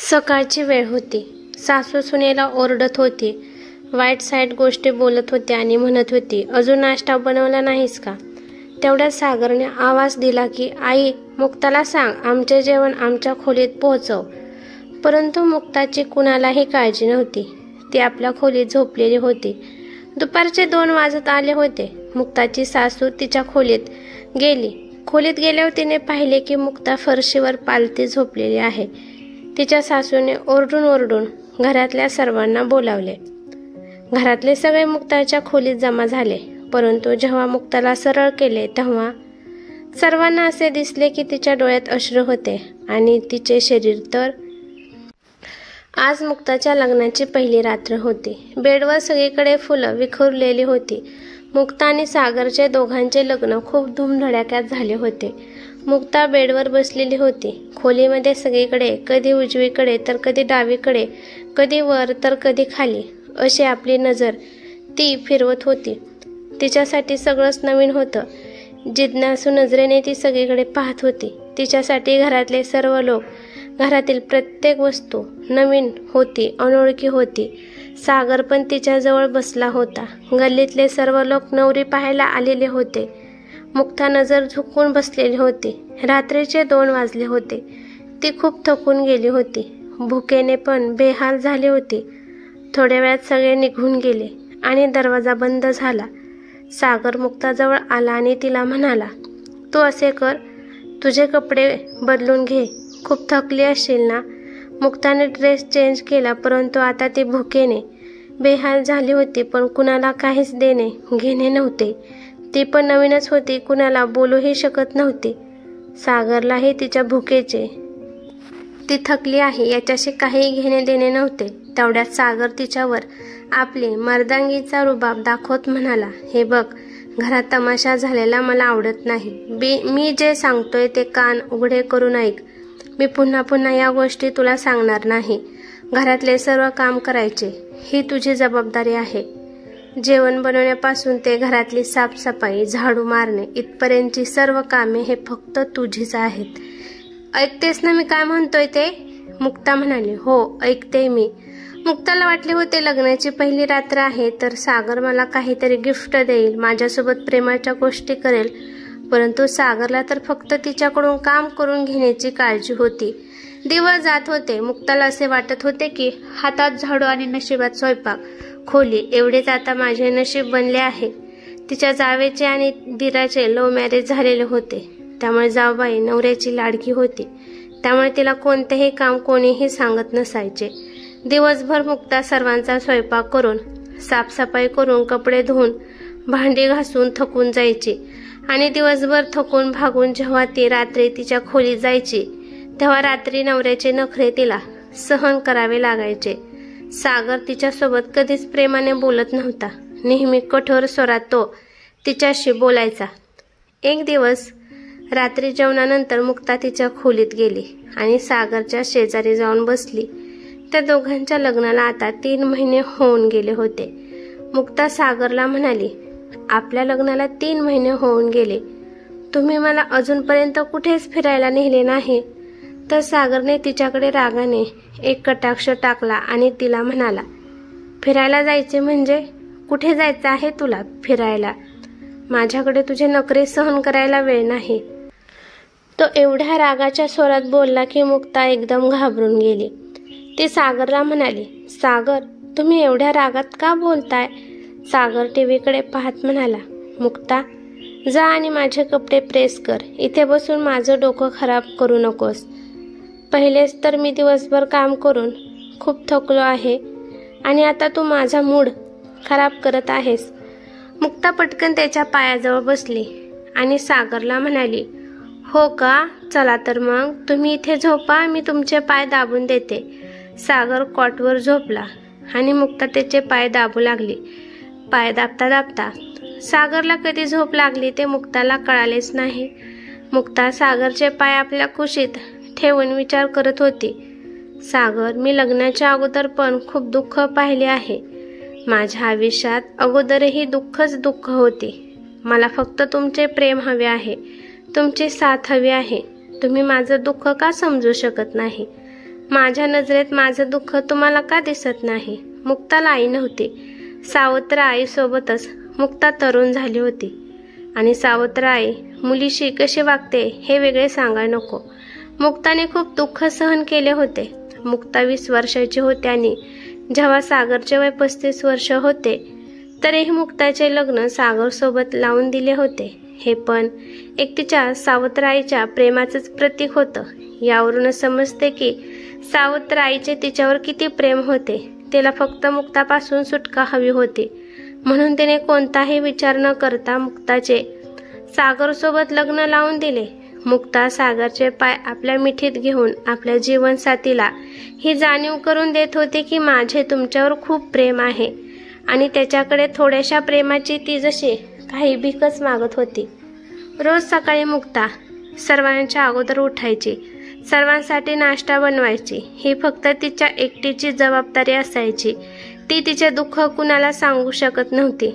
सकाळची वेळ होती. सासू सुनेला ओरडत होती, वाईट साईट गोष्टी बोलत होती आणि म्हणत होती, अजून नाश्ता बनवला नाहीस का? तेवढ्यात सागरने आवाज दिला की आई, मुक्ताला सांग आमचे जेवण आमच्या खोलीत पोहोचव. परंतु मुक्ताची कुणालाही काळजी नव्हती. ती आपल्या खोलीत झोपलेली होती. दुपारचे 2 वाजत आले होते. मुक्ताची सासू तिच्या खोलीत गेली. खोलीत गेल्यावर तिने पाहिले की मुक्ता फरशीवर पालती झोपलेली आहे. तिच्या सासूने ओरडून ओरडून घरातल्या सर्वांना बोलावले. घरातले सगळे मुक्ताच्या खोलीत जमा झाले. परंतु जेव्हा मुक्ताला सरळ केले तेव्हा सर्वांना असे दिसले की तिच्या डोळ्यात अश्रू होते आणि तिचे शरीर तर. आज मुक्ताच्या लग्नाची पहिली रात्र होती. बेडवर सगळीकडे फुलं विखुरलेली होती. मुक्ता आणि सागरचे दोघांचे लग्न खूप धूमधडाक्यात झाले होते. मुक्ता बेडवर बसलेली होती. खोलीमध्ये सगळीकडे कधी उजवीकडे तर कधी डावीकडे, कधी वर तर कधी खाली अशी आपली नजर ती फिरवत होती. तिच्यासाठी सगळंच नवीन होतं. जिज्ञासू नजरेने ती सगळीकडे पाहत होती. तिच्यासाठी घरातले सर्व लोक, घरातील प्रत्येक वस्तू नवीन होती, अनोळखी होती. सागर पण तिच्याजवळ बसला होता. गल्लीतले सर्व लोक नवरी पाहायला आलेले होते. मुक्ता नजर झुकून बसलेली होती. रात्रीचे 2 वाजले होते. ती खूप थकून गेली होती. भुकेने पण बेहाल झाली होती. थोड्या वेळात सगळे निघून गेले आणि दरवाजा बंद झाला. सागर मुक्ताजवळ आला आणि तिला म्हणाला, तू असे कर, तुझे कपडे बदलून घे, खूप थकली असशील ना. मुक्ताने ड्रेस चेंज केला. परंतु आता ती भुकेने बेहाल झाली होती. पण कुणाला काहीच देणे घेणे नव्हते. ती पण नवीनच होती. कुणाला बोलूही शकत नव्हती. सागरलाही तिच्या भुकेचे, ती थकली आहे याच्याशी काही घेणे देणे नव्हते. तेवढ्यात सागर तिच्यावर आपली मर्दांगीचा रुबाब दाखवत म्हणाला, हे बघ, घरात तमाशा झालेला मला आवडत नाही. मी जे सांगतोय ते कान उघडे करून ऐक. मी पुन्हा पुन्हा या गोष्टी तुला सांगणार नाही. घरातले सर्व काम करायचे ही तुझी जबाबदारी आहे. जेवण बनवण्यापासून ते घरातली साफसफाई, झाडू मारणे इथपर्यंतची सर्व कामे हे फक्त तुझीच आहेत. ऐकतेस ना मी काय म्हणतोय ते? मुक्ता म्हणाली, हो ऐकते मी. मुक्ताला वाटले होते लग्नाची पहिली रात्र आहे तर सागर मला काहीतरी गिफ्ट देईल, माझ्यासोबत प्रेमाच्या गोष्टी करेल. परंतु सागरला तर फक्त तिच्याकडून काम करून घेण्याची काळजी होती. दिवस जात होते. मुक्ताला असे वाटत होते की हातात झाडू आणि नशिबात स्वयंपाक खोली एवढेच आता माझे नशीब बनले आहे. तिच्या जावेचे आणि दिराचे लव्ह मॅरेज झालेले होते. त्यामुळे जावबाई नवऱ्याची लाडकी होती. त्यामुळे तिला कोणतेही काम कोणीही सांगत नसायचे. दिवसभर मुक्ता सर्वांचा स्वयंपाक करून, साफसफाई करून, कपडे धुवून, भांडी घासून थकून जायची आणि दिवसभर थकून भागून जेव्हा ती रात्री तिच्या खोलीत जायची तेव्हा रात्री नवऱ्याचे नखरे तिला सहन करावे लागायचे. सागर तिच्यासोबत कधीच प्रेमाने बोलत नव्हता. नेहमी कठोर स्वरात तो तिच्याशी बोलायचा. एक दिवस रात्री जेवणानंतर मुक्ता तिच्या खोलीत गेली आणि सागरच्या शेजारी जाऊन बसली. त्या दोघांच्या लग्नाला आता 3 महिने होऊन गेले होते. मुक्ता सागरला म्हणाली, आपल्या लग्नाला 3 महिने होऊन गेले, तुम्ही मला अजूनपर्यंत कुठेच फिरायला नेले नाही. तर सागरने तिच्याकडे रागाने एक कटाक्ष टाकला आणि तिला म्हणाला, फिरायला जायचे म्हणजे कुठे जायचं आहे तुला फिरायला? माझ्याकडे तुझे नखरे सहन करायला वेळ नाही. तो एवढ्या रागाच्या स्वरात बोलला की मुक्ता एकदम घाबरून गेली. ती सागरला म्हणाली, सागर, तुम्ही एवढ्या रागात का बोलताय? सागर टीव्हीकडे पाहत म्हणाला, मुक्ता, जा आणि माझे कपडे प्रेस कर. इथे बसून माझं डोकं खराब करू नकोस. पहिलेच तर मी दिवसभर काम करून खूप थकलो आहे आणि आता तू माझा मूड खराब करत आहेस. मुक्ता पटकन त्याच्या पायाजवळ बसली आणि सागरला म्हणाली, हो का, चला तर मग तुम्ही इथे झोपा, मी तुमचे पाय दाबून देते. सागर कॉटवर झोपला आणि मुक्ता त्याचे पाय दाबू लागली. पाय दाबता दाबता सागरला कधी झोप लागली ते मुक्ताला कळालेच नाही. मुक्ता सागरचे पाय आपल्या कुशीत ठेवून विचार करत होती, सागर, मी लग्नाच्या अगोदर पण खूप दुःख पाहिले आहे. माझ्या आयुष्यात अगोदरही दुःखच दुःख होते. मला फक्त तुमचे प्रेम हवे आहे, तुमची साथ हवी आहे. तुम्ही माझं दुःख का समजू शकत नाही? माझ्या नजरेत माझं दुःख तुम्हाला का दिसत नाही? मुक्ताला आई नव्हती. सावत्र आईसोबतच मुक्ता तरुण झाली होती. आणि सावत्र आई मुलीशी कशी वागते हे वेगळे सांगायला नको. मुक्ताने खूप दुःख सहन केले होते. मुक्ता 20 वर्षाची होती आणि जेव्हा सागरचे वय 35 वर्ष होते तरीही मुक्ताचे लग्न सागरसोबत लावून दिले होते. हे पण एक तिच्या सावत्र आईच्या प्रेमाचंच प्रतीक होतं. यावरूनच समजते की सावत्र आईचे तिच्यावर किती प्रेम होते. तिला फक्त मुक्तापासून सुटका हवी होती. म्हणून तिने कोणताही विचार न करता मुक्ताचे सागरसोबत लग्न लावून दिले. मुक्ता सागरचे पाय आपल्या मिठीत घेऊन आपल्या जीवनसाथीला ही जाणीव करून देत होती की माझे तुमच्यावर खूप प्रेम आहे. आणि त्याच्याकडे थोड्याशा प्रेमाची ती जशी काही भीकच मागत होती. रोज सकाळी मुक्ता सर्वांच्या अगोदर उठायची, सर्वांसाठी नाश्ता बनवायची. ही फक्त तिच्या एकटीची जबाबदारी असायची. ती तिचे दुःख कुणाला सांगू शकत नव्हती.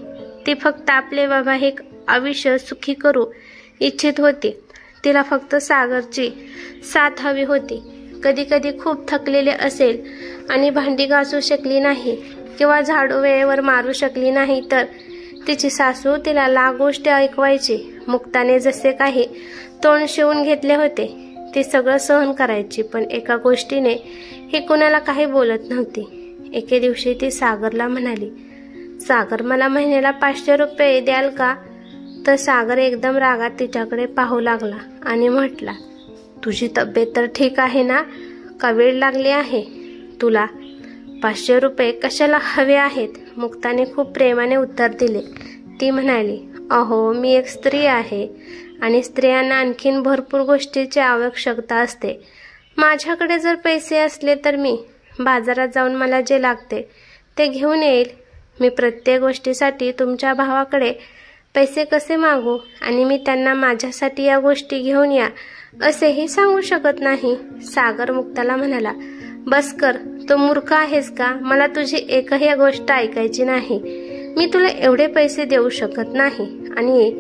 ती फक्त आपले वैवाहिक आयुष्य सुखी करू इच्छित होती. तिला फक्त सागरची साथ हवी होती. कधी कधी खूप थकलेले असेल आणि भांडी घासू शकली नाही किंवा झाडू वेळेवर मारू शकली नाही तर तिची सासू तिला लाख गोष्टी ऐकवायची. मुक्ताने जसे काही तोंड शिवून घेतले होते ती सगळं सहन करायची. पण एका गोष्टीने ही कुणाला काही बोलत नव्हती. एके दिवशी ती सागरला म्हणाली, सागर मला महिन्याला 500 रुपये द्याल का? तर सागर एकदम रागात तिच्याकडे पाहू लागला आणि म्हटला, तुझी तब्येत तर ठीक आहे ना? का वेळ लागली आहे तुला? 500 रुपये कशाला हवे आहेत? मुक्ताने खूप प्रेमाने उत्तर दिले. ती म्हणाली, अहो मी एक स्त्री आहे आणि स्त्रियांना आणखीन भरपूर गोष्टीची आवश्यकता असते. माझ्याकडे जर पैसे असले तर मी बाजारात जाऊन मला जे लागते ते घेऊन येईल. मी प्रत्येक गोष्टीसाठी तुमच्या भावाकडे पैसे कसे मागू आणि मी त्यांना माझ्यासाठी या गोष्टी घेऊन या असेही सांगू शकत नाही. सागर मुक्ताला म्हणाला, बस कर, तू मूर्ख आहेस का? मला तुझी एकही गोष्ट ऐकायची नाही. मी तुला एवढे पैसे देऊ शकत नाही आणि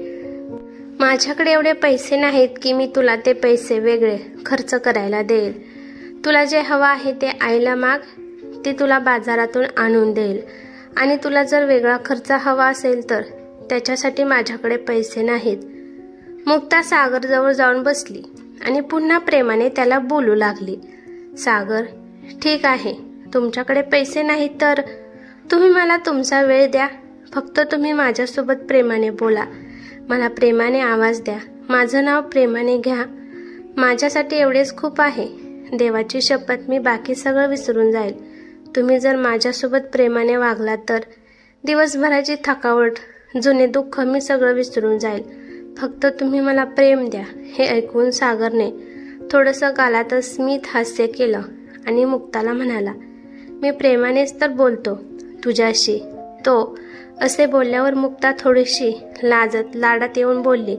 माझ्याकडे एवढे पैसे नाहीत की मी तुला ते पैसे वेगळे खर्च करायला देईल. तुला जे हवं आहे ते आईला माग, ती तुला बाजारातून आणून देईल. आणि तुला जर वेगळा खर्च हवा असेल तर त्याच्यासाठी माझ्याकडे पैसे नाहीत. मुक्ता सागरजवळ जाऊन बसली आणि पुन्हा प्रेमाने त्याला बोलू लागली, सागर ठीक आहे, तुमच्याकडे पैसे नाहीत तर तुम्ही मला तुमचा वेळ द्या. फक्त तुम्ही माझ्यासोबत प्रेमाने बोला, मला प्रेमाने आवाज द्या, माझं नाव प्रेमाने घ्या. माझ्यासाठी एवढेच खूप आहे. देवाची शपथ मी बाकी सगळं विसरून जाईल. तुम्ही जर माझ्यासोबत प्रेमाने वागलात तर दिवसभराची थकावट, जुने दुःख मी सगळं विसरून जाईल. फक्त तुम्ही मला प्रेम द्या. हे ऐकून सागरने थोडंसं गालातच स्मित हास्य केलं आणि मुक्ताला म्हणाला, मी प्रेमानेच तर बोलतो तुझ्याशी. तो असे बोलल्यावर मुक्ता थोडीशी लाजत लाडात येऊन बोलली,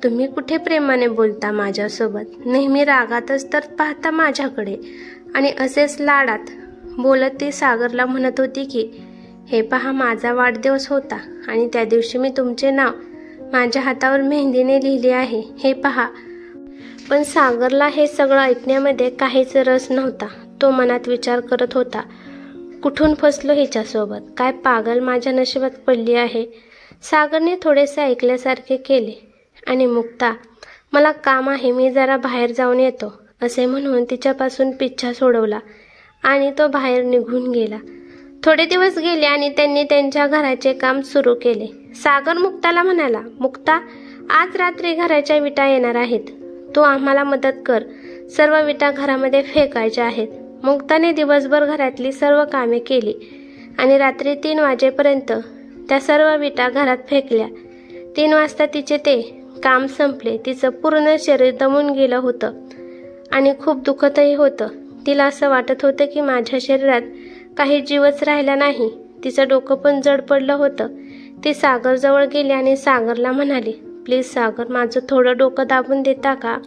तुम्ही कुठे प्रेमाने बोलता माझ्यासोबत? नेहमी रागातच तर पाहता माझ्याकडे. आणि असेच लाडात बोलत ती सागरला म्हणत होती की हे पहा, माझा वाढदिवस होता आणि त्या दिवशी मी तुमचे नाव माझ्या हातावर मेहंदीने लिहिले आहे, हे पहा. पण सागरला हे सगळं ऐकण्यामध्ये काहीच रस नव्हता. तो मनात विचार करत होता, कुठून फसलो हिच्यासोबत? काय पागल माझ्या नशिबात पडली आहे? सागरने थोडेसे ऐकल्यासारखे केले आणि मुक्ता, मला काम आहे, मी जरा बाहेर जाऊन येतो असे म्हणून तिच्यापासून पिच्छा सोडवला आणि तो बाहेर निघून गेला. थोडे दिवस गेले आणि त्यांनी त्यांच्या घराचे काम सुरू केले. सागर मुक्ताला म्हणाला, मुक्ता आज रात्री घराच्या विटा येणार आहेत, तू आम्हाला मदत कर. सर्व विटा घरामध्ये फेकायच्या आहेत. मुक्ताने दिवसभर घरातली सर्व कामे केली आणि रात्री 3 वाजेपर्यंत त्या सर्व विटा घरात फेकल्या. 3 वाजता तिचे ते काम संपले. तिचं पूर्ण शरीर दमून गेलं होतं आणि खूप दुखतही होतं. तिला असं वाटत होतं की माझ्या शरीरात काही जीवच राहिला नाही. तिचं डोकं पण जड पडलं होतं. ती सागरजवळ गेली आणि सागरला म्हणाली, प्लीज सागर, माझं थोडं डोकं दाबून देता का?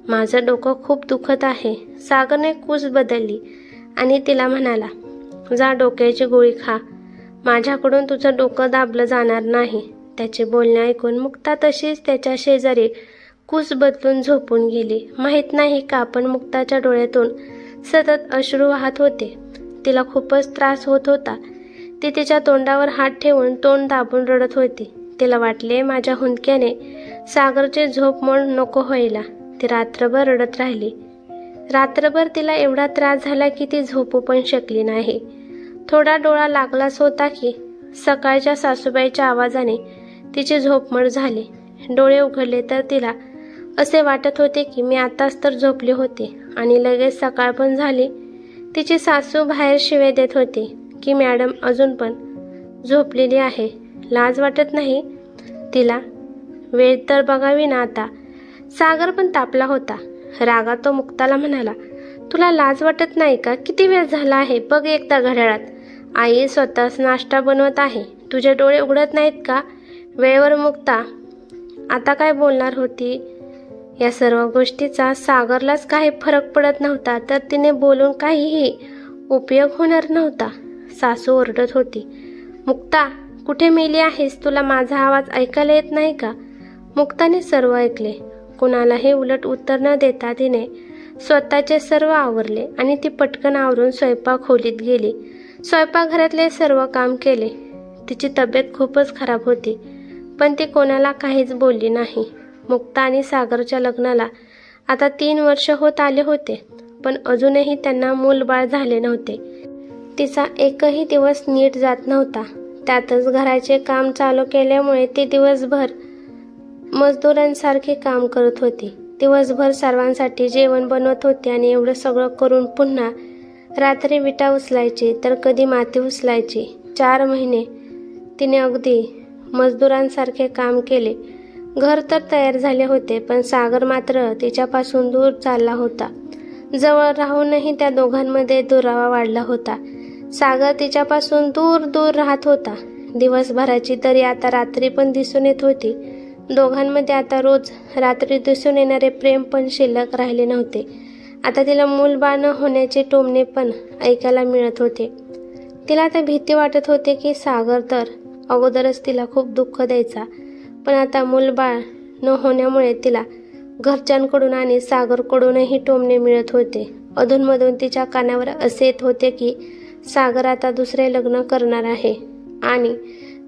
माझं डोकं खूप दुखत आहे. सागरने कूस बदलली आणि तिला म्हणाला, जा डोक्याची गोळी खा, माझ्याकडून तुझं डोकं दाबलं जाणार नाही. त्याचे बोलणे ऐकून मुक्ता तशीच त्याच्या शेजारी कूस बदलून झोपून गेली. माहीत नाही का पण मुक्ताच्या डोळ्यातून सतत अश्रू वाहत होते. तिला खूपच त्रास होत होता. ती तिच्या तोंडावर हात ठेवून तोंड दाबून रडत होती. तिला वाटले माझ्या हुंदक्याने सागरची झोप मोड नको व्हायला. ती रात्रभर रडत राहिली. रात्रभर तिला एवढा त्रास झाला की ती झोपू पण शकली नाही. थोडा डोळा लागलाच होता की सकाळच्या सासूबाईच्या आवाजाने तिची झोपमोड झाली. डोळे उघडले तर तिला असे वाटत होते की मी आताच तर झोपले होते आणि लगेच सकाळ पण झाली. तिची सासू बाहेर शिव्या देत होती की मॅडम अजून पण झोपलेली आहे, लाज वाटत नाही तिला? वेळ तर बघावी ना आता. सागर पण तापला होता. रागात तो मुक्ताला म्हणाला, तुला लाज वाटत नाही का? किती वेळ झाला आहे बघ एकदा घड्याळात. आई स्वतःच नाश्ता बनवत आहे, तुझे डोळे उघडत नाहीत का? वेळेवर मुक्ता आता काय बोलणार होती? या सर्व गोष्टीचा सागरलाच काही फरक पडत नव्हता, तर तिने बोलून काहीही उपयोग होणार नव्हता. सासू ओरडत होती, मुक्ता कुठे मेली आहेस? तुला माझा आवाज ऐकायला येत नाही का? मुक्ताने सर्व ऐकले. कुणालाही उलट उत्तर न देता तिने स्वतःचे सर्व आवरले आणि ती पटकन आवरून स्वयंपाक खोलीत गेली. स्वयंपाकघरातले सर्व काम केले. तिची तब्येत खूपच खराब होती, पण ती कोणाला काहीच बोलली नाही. मुक्ता आणि सागरच्या लग्नाला आता 3 वर्ष होत आले होते, पण अजूनही त्यांना मूलबाळ झाले नव्हते. तिचा एकही दिवस नीट जात नव्हता. त्यातच घराचे काम चालू केल्यामुळे ती दिवसभर मजदुरांसारखे काम करत होती. दिवसभर सर्वांसाठी जेवण बनवत होती आणि एवढं सगळं करून पुन्हा रात्री विटा उचलायची तर कधी माती उचलायची. 4 महिने तिने अगदी मजदुरांसारखे काम केले. घर तर तयार झाले होते, पण सागर मात्र तिच्यापासून दूर चालला होता. जवळ राहूनही त्या दोघांमध्ये दुरावा वाढला होता. सागर तिच्यापासून दूर दूर राहत होता. दिवसभराची तरी आता रात्री पण दिसून येत होती. दोघांमध्ये आता रोज रात्री दिसून येणारे प्रेम पण शिल्लक राहिले नव्हते. आता तिला मूलबाळ न होण्याचे टोमणे पण ऐकायला मिळत होते. तिला आता भीती वाटत होते की सागर तर अगोदरच तिला खूप दुःख द्यायचा, पण आता मूलबाळ न होण्यामुळे तिला घरच्यांकडून आणि सागरकडूनही टोमणे मिळत होते. अधूनमधून तिच्या कानावर असे येत होते की सागर आता दुसरे लग्न करणार आहे आणि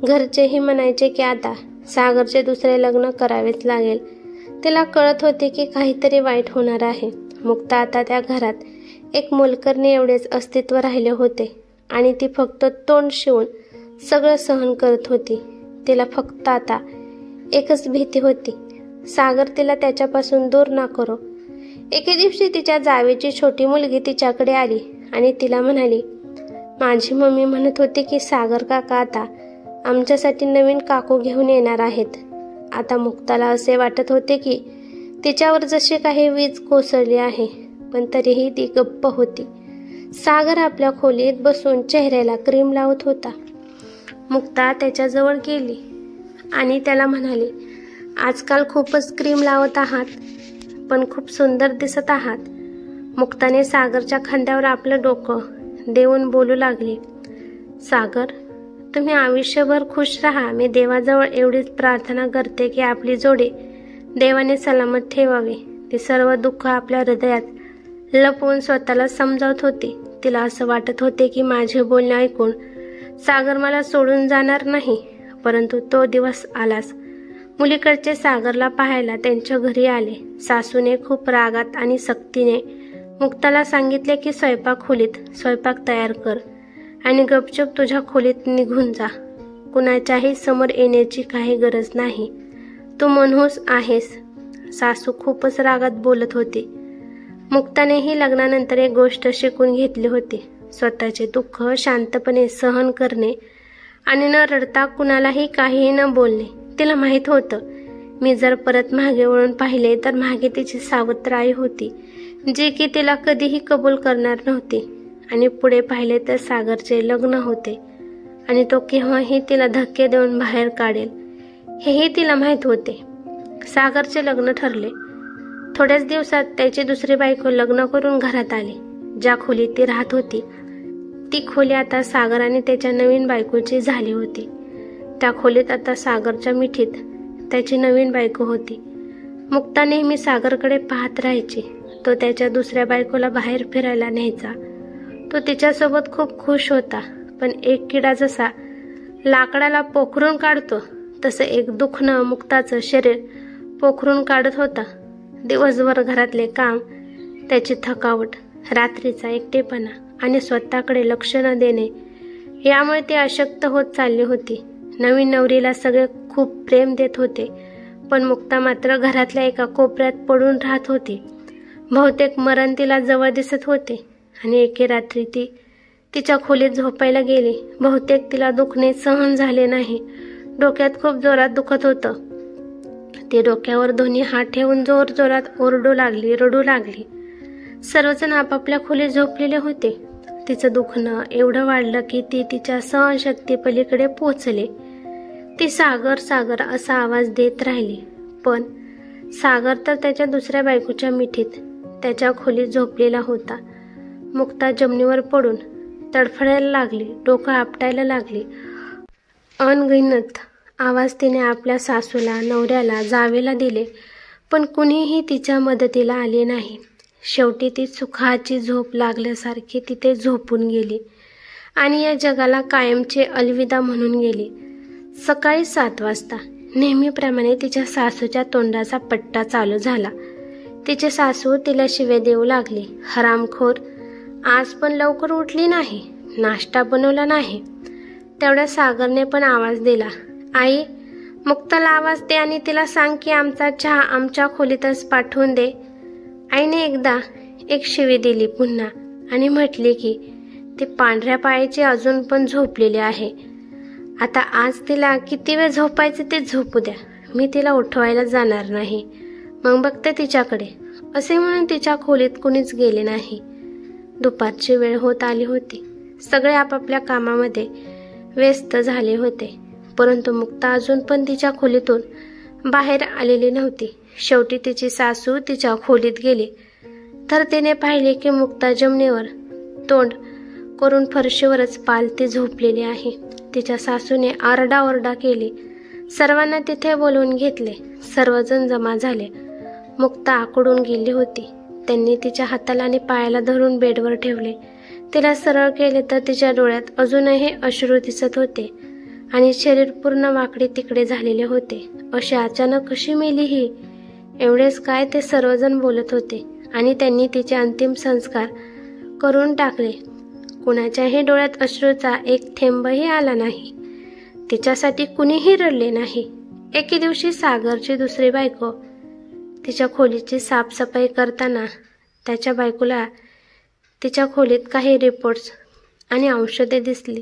घरचेही म्हणायचे की आता सागरचे दुसरे लग्न करावेच लागेल. तिला कळत होते की काहीतरी वाईट होणार आहे. मुक्ता आता त्या घरात एक मोलकरणी एवढेच अस्तित्व राहिले होते आणि ती फक्त तोंड शिवून सगळं सहन करत होती. तिला फक्त आता एकच भीती होती, सागर तिला त्याच्यापासून दूर ना करो. एके दिवशी तिच्या जावेची छोटी मुलगी तिच्याकडे आली आणि तिला म्हणाली, माझी मम्मी म्हणत होती की सागर काका आता आमच्यासाठी नवीन काकू घेऊन येणार आहेत. आता मुक्ताला असे वाटत होते की तिच्यावर जशी काही वीज कोसळली आहे, पण तरीही ती गप्प होती. सागर आपल्या खोलीत बसून चेहऱ्याला क्रीम लावत होता. मुक्ता त्याच्याजवळ गेली आणि त्याला म्हणाली, आजकाल खूपच क्रीम लावत आहात, पण खूप सुंदर दिसत आहात. मुक्ताने सागरच्या खांद्यावर आपलं डोकं देऊन बोलू लागली, सागर तुम्ही आयुष्यभर खुश राहा. मी देवाजवळ एवढीच प्रार्थना करते की आपली जोडी देवाने सलामत ठेवावी. ती सर्व दुःख आपल्या हृदयात लपवून स्वतःला समजावत होती. तिला असं वाटत होते की माझे बोलणे ऐकून सागर मला सोडून जाणार नाही, परंतु तो दिवस आलाच. मुलीकडचे सागरला पाहायला त्यांच्या घरी आले. सासूने खूप रागात आणि सक्तीने मुक्ताला सांगितले की स्वयंपाक खोलीत स्वयंपाक तयार कर आणि गपचूप तुझ्या खोलीत निघून जा. कुणाच्याही समोर येण्याची काही गरज नाही, तू मनहूस आहेस. सासू खूपच रागात बोलत होती. मुक्तानेही लग्नानंतर एक गोष्ट शिकून घेतली होती, स्वतःचे दुःख शांतपणे सहन करणे आणि न रडता कुणालाही काहीही न बोलणे. तिला माहीत होतं, मी जर परत मागे वळून पाहिले तर मागे तिची सावत्र आई होती, जी की तिला कधीही कबूल करणार नव्हती. आणि पुढे पाहिले तर सागरचे लग्न होते आणि तो केव्हाही तिला धक्के देऊन बाहेर काढेल, हेही तिला माहीत होते. सागरचे लग्न ठरले. थोड्याच दिवसात त्याची दुसरी बायको लग्न करून घरात आली. ज्या खोलीत ती राहत होती ती खोली आता सागर आणि त्याच्या नवीन बायकोची झाली होती. त्या खोलीत आता सागरच्या मिठीत त्याची नवीन बायको होती. मुक्ता नेहमी सागरकडे पाहत राहायची. तो त्याच्या दुसऱ्या बायकोला बाहेर फिरायला न्यायचा. तो तिच्यासोबत खूप खुश होता. पण एक किडा जसा लाकडाला पोखरून काढतो तसं एक दुखणं मुक्ताचं शरीर पोखरून काढत होता. दिवसभर घरातले काम, त्याची थकावट, रात्रीचा एकटेपणा आणि स्वतःकडे लक्ष न देणे यामुळे ती अशक्त होत चालली होती. नवीन नवरीला सगळे खूप प्रेम देत होते, पण मुक्ता मात्र घरातल्या एका कोपऱ्यात पडून राहत होती. बहुतेक मरण तिला जवळ दिसत होते आणि एके रात्री ती तिच्या खोलीत झोपायला गेली. बहुतेक तिला दुखणे सहन झाले नाही. डोक्यात खूप जोरात दुखत होतं. ती डोक्यावर दोन्ही हात ठेवून जोरजोरात रडू लागली. सर्वजण आपापल्या खोलीत झोपलेले होते. तिचं दुखणं एवढं वाढलं की ती तिच्या सहनशक्ती पलीकडे पोहोचले. ती सागर सागर असा आवाज देत राहिली. पण सागर तर त्याच्या दुसऱ्या बायकोच्या मिठीत त्याच्या खोलीत झोपलेला होता. मुक्ता जमिनीवर पडून तडफडायला लागली, डोकं आपटायला लागली. अनगिनत आवाज तिने आपल्या सासूला, नवऱ्याला, जावेला दिले, पण कुणीही तिच्या मदतीला आले नाही. शेवटी ती सुखाची झोप लागल्यासारखी तिथे झोपून गेली आणि या जगाला कायमचे अलविदा म्हणून गेली. सकाळी 7 वाजता नेहमीप्रमाणे तिच्या सासूच्या तोंडाचा पट्टा चालू झाला. तिची सासू तिला शिव्या देऊ लागली. हरामखोर, आज पण लवकर उठली नाही, नाश्ता बनवला नाही. तेवढ्या सागरने पण आवाज दिला, आई, मुक्ताला आवाज दे आणि तिला सांग की आमचा चहा आमच्या खोलीतच पाठवून दे. आईने एकदा एक शिवी दिली पुन्हा आणि म्हटली की ती पांढऱ्या पायाची अजून पण झोपलेली आहे. आता आज तिला किती वेळ झोपायचे ते झोपू द्या, मी तिला उठवायला जाणार नाही, मग बघते तिच्याकडे. असे म्हणून तिच्या खोलीत कुणीच गेले नाही. दुपारची वेळ होत आली होती. सगळे आपापल्या कामामध्ये व्यस्त झाले होते, परंतु मुक्ता अजून पण तिच्या खोलीतून बाहेर आलेली नव्हती. शेवटी तिची सासू तिच्या खोलीत गेली तर तिने पाहिले की मुक्ता जमिनीवर तोंड करून फरशीवरच पालती झोपलेली आहे. तिच्या सासूने आरडाओरडा केली. सर्वांना तिथे बोलवून घेतले. सर्वजण जमा झाले. मुक्ता आकडून गेली होती. त्यांनी तिच्या हाताला आणि पायाला धरून बेडवर ठेवले. तिला सरळ केले तर तिच्या डोळ्यात अजूनही अश्रू दिसत होते आणि शरीर पूर्ण वाकडे तिकडे झालेले होते. अशी अचानक कशी मेली ही? एवढेच काय ते सर्वजण बोलत होते आणि त्यांनी तिचे अंतिम संस्कार करून टाकले. कुणाच्याही डोळ्यात अश्रूचा एक थेंबही आला नाही. तिच्यासाठी कुणीही रडले नाही. एके दिवशी सागरची दुसरी बायको तिच्या खोलीची साफसफाई करताना त्याच्या बायकोला तिच्या खोलीत काही रिपोर्ट्स आणि औषधे दिसली.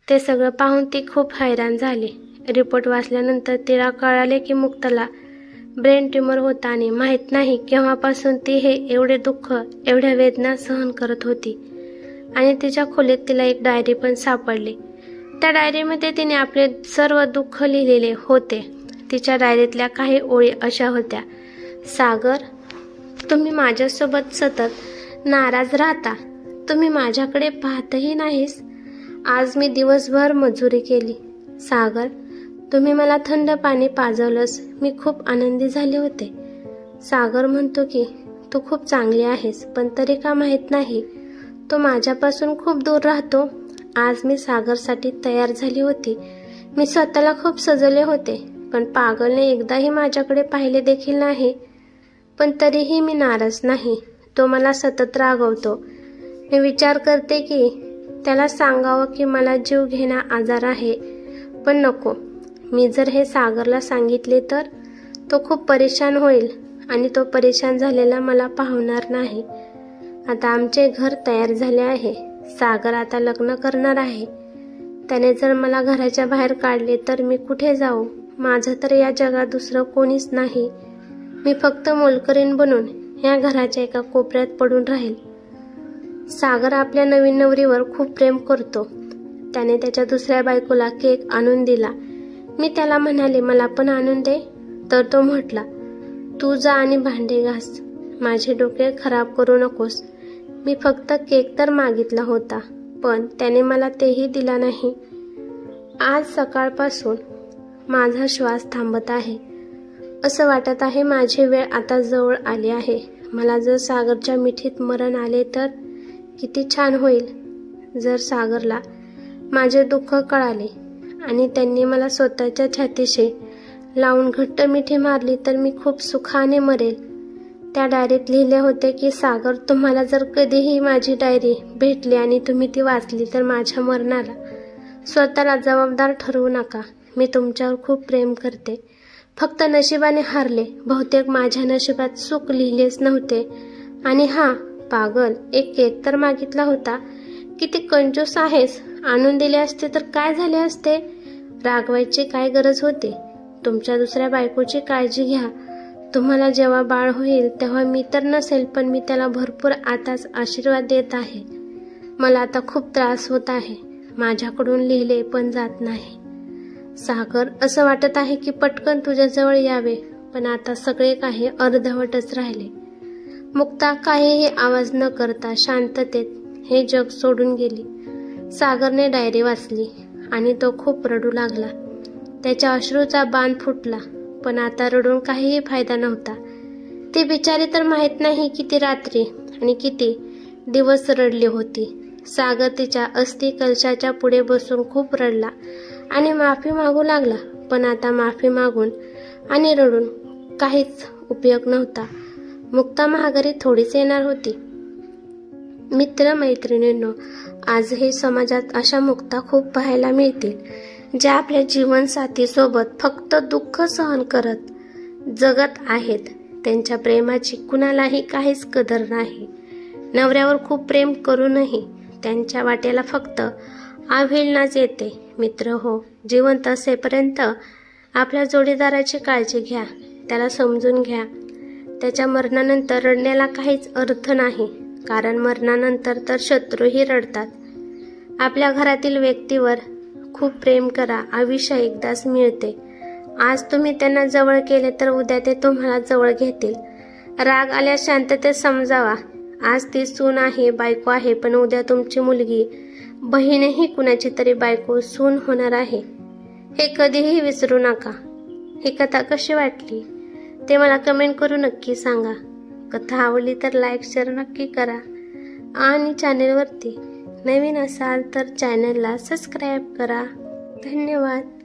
ते सगळं पाहून ती खूप हैराण झाली. रिपोर्ट वाचल्यानंतर तिला कळाले की मुक्ताला ब्रेन ट्यूमर होता आणि माहीत नाही केव्हापासून ती हे एवढे दुःख, एवढ्या वेदना सहन करत होती. आणि तिच्या खोलीत तिला एक डायरी पण सापडली. त्या डायरीमध्ये तिने आपले सर्व दुःख लिहिलेले होते. तिच्या डायरीतल्या काही ओळी अशा होत्या, सागर, तुम्ही माझ्यासोबत सतत नाराज राहता. तुम्ही माझ्याकडे पाहतही नाहीस. आज मी दिवसभर मजुरी केली. सागर, तुम्ही मला थंड पाणी पाजवलंस, मी खूप आनंदी झाले होते. सागर म्हणतो की तू खूप चांगली आहेस, पण तरी का माहीत नाही तो माझ्यापासून खूप दूर राहतो. आज मी सागरसाठी तयार झाली होती. मी स्वतःला खूप सजवले होते, पण पागलने एकदाही माझ्याकडे पाहिले देखील नाही. पण तरीही मी नाराज नाही. तो मला सतत रागवतो. मी विचार करते की त्याला सांगावं की मला जीव घेणा आजार आहे, पण नको. मी जर हे सागरला सांगितले तर तो खूप परेशान होईल आणि तो परेशान झालेला मला पाहणार नाही. आता आमचे घर तयार झाले आहे. सागर आता लग्न करणार आहे. त्याने जर मला घराच्या बाहेर काढले तर मी कुठे जाऊ? माझं तर या जगात दुसरं कोणीच नाही. मी फक्त मोलकरीण बनून या घराच्या एका कोपऱ्यात पडून राहील. सागर आपल्या नवीन नवरीवर खूप प्रेम करतो. त्याने त्याच्या दुसऱ्या बायकोला केक आणून दिला. मी त्याला म्हणाले, मला पण आणून दे. तर तो म्हटला, तू जा आणि भांडे घास, माझे डोके खराब करू नकोस. मी फक्त केक तर मागितला होता, पण त्याने मला तेही दिला नाही. आज सकाळपासून माझा श्वास थांबत आहे. असं वाटत आहे माझी वेळ आता जवळ आली आहे. मला जर सागरच्या मिठीत मरण आले तर किती छान होईल. जर सागरला माझे दुःख कळाले आणि त्यांनी मला स्वतःच्या छातीशी लावून घट्ट मिठी मारली तर मी खूप सुखाने मरेल. त्या डायरीत लिहिले होते की सागर, तुम्हाला जर कधीही माझी डायरी भेटली आणि तुम्ही ती वाचली तर माझ्या मरणाला स्वतःला जबाबदार ठरवू नका. मी तुमच्यावर खूप प्रेम करते. फक्त नशिबाने हारले. बहुतेक माझ्या नशिबात सुख लिहिलेच नव्हते. आणि हा पागल, एक केक तर मागितला होता. किती कंजूस आहेस. आणून दिले असते तर काय झाले असते. रागवायची काय गरज होती. तुमच्या दुसऱ्या बायकोची काळजी घ्या. तुम्हाला जेव्हा बाळ होईल तेव्हा मी तर नसेल, पण मी त्याला भरपूर आताच आशीर्वाद देत आहे. मला आता खूप त्रास होत आहे. माझ्याकडून लिहिले पण जात नाही. सागर, असं वाटत आहे की पटकन तुझ्याजवळ यावे, पण आता सगळे काही अर्धवटच राहिले. मुक्ता काहीही आवाज न करता शांततेत हे जग सोडून गेली. सागरने डायरी वाचली आणि तो खूप रडू लागला. त्याच्या अश्रूचा बांध फुटला, पण आता रडून काहीही फायदा नव्हता. ती बिचारी तर माहित नाही किती रात्री आणि किती दिवस रडली होती. सागर तिच्या अस्थि कलशाच्या पुढे बसून खूप रडला आणि माफी मागू लागला, पण आता माफी मागून आणि रडून काहीच उपयोग नव्हता. मुक्ता महागारी थोडीच येणार होती. मित्र मैत्रिणींनो, आजही समाजात अशा मुक्ता खूप पाहायला मिळतील, ज्या आपल्या जीवनसाथी सोबत फक्त दुःख सहन करत जगत आहेत. त्यांच्या प्रेमाची कुणालाही काहीच कदर नाही. नवऱ्यावर खूप प्रेम करूनही त्यांच्या वाटेला फक्त अवहेलनाच येते. मित्र हो, जिवंत असेपर्यंत आपल्या जोडीदाराची काळजी घ्या. त्याला समजून घ्या. त्याच्या मरणानंतर रडण्याला काहीच अर्थ नाही, कारण मरणानंतर तर शत्रूही रडतात. आपल्या घरातील व्यक्तीवर खूप प्रेम करा. आयुष्य एकदाच मिळते. आज तुम्ही त्यांना जवळ केले तर उद्या ते तुम्हाला जवळ घेतील. राग आल्यास शांततेत समजावा. आज ती सून आहे, बायको आहे, पण उद्या तुमची मुलगी, बहीणही कुणाची तरी बायको, सून होणार आहे. हे कधीही विसरू नका. ही कथा कशी वाटली ते मला कमेंट करून नक्की सांगा. कथा आवडली तर लाईक शेअर नक्की करा आणि चॅनेलवरती नवीन असाल तर चॅनलला सबस्क्राईब करा. धन्यवाद.